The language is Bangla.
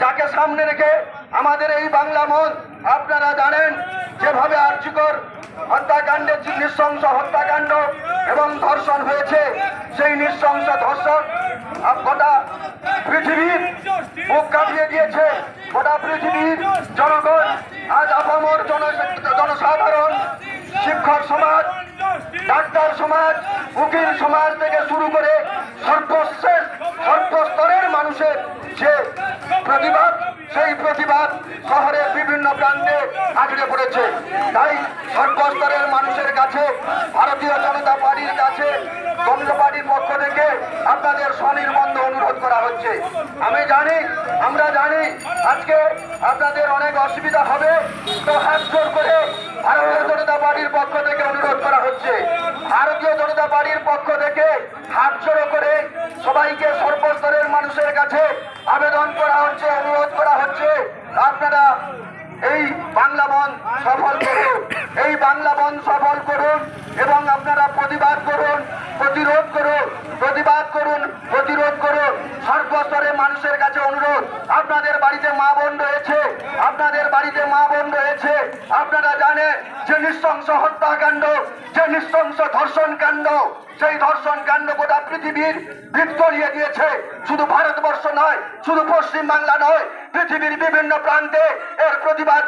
যাকে সামনে রেখে আমাদের এই বাংলা মন, আপনারা জানেন যেভাবে আর্যিকর হত্যাকাণ্ডের নৃশংস হত্যাকাণ্ড এবং ধর্ষণ হয়েছে, সেই নৃশংস ধর্ষণ গোটা পৃথিবীর বুক কাঁপিয়ে দিয়েছে। গোটা পৃথিবীর জনগণ আজ আপামর জনসাধারণ, শিক্ষক সমাজ, ডাক্তার সমাজ, উকিল সমাজ থেকে শুরু করে সর্বস্তরের মানুষের যে প্রতিবাদ, সেই প্রতিবাদ শহরের বিভিন্ন প্রান্তে আছড়ে পড়েছে। তাই সর্বস্তরের মানুষের কাছে, ভারতীয় জনতা পার্টির কাছে, কংগ্রেস পার্টির পক্ষ থেকে আপনাদের স্বনির্বন্ধ অনুরোধ করা হচ্ছে। আমরা জানি আজকে আপনাদের অনেক অসুবিধা হবে, তো হাত জোর করে ভারতীয় জনতা পার্টির পক্ষ থেকে অনুরোধ করা হচ্ছে। ভারতীয় জনতা পার্টির পক্ষ থেকে হাত জোড়ো করে সবাইকে সর্বস্তরের মানুষের কাছে আবেদন করা হচ্ছে, অনুরোধ করা হচ্ছে, আপনারা এই বাংলা বন্ধ সফল করুন, এই বাংলা বন্ধ সফল করুন এবং আপনারা প্রতিবাদ করুন, প্রতিরোধ করুন, প্রতিবাদ করুন, প্রতিরোধ করুন। সর্বস্তরের মানুষের কাছে অনুরোধ, আপনাদের বাড়িতে মা বোন রয়েছে, আপনাদের বাড়িতে মা বোন রয়েছে, আপনারা জানেন যে নৃশংস হত্যাকাণ্ড, যে নৃশংস ধর্ষণ কাণ্ড, সেই ধর্ষণ কাণ্ড গোটা পৃথিবীর ভিত করিয়ে দিয়েছে। শুধু ভারতবর্ষ নয়, শুধু পশ্চিম বাংলা নয়, পৃথিবীর বিভিন্ন প্রান্তে এর প্রতিবাদ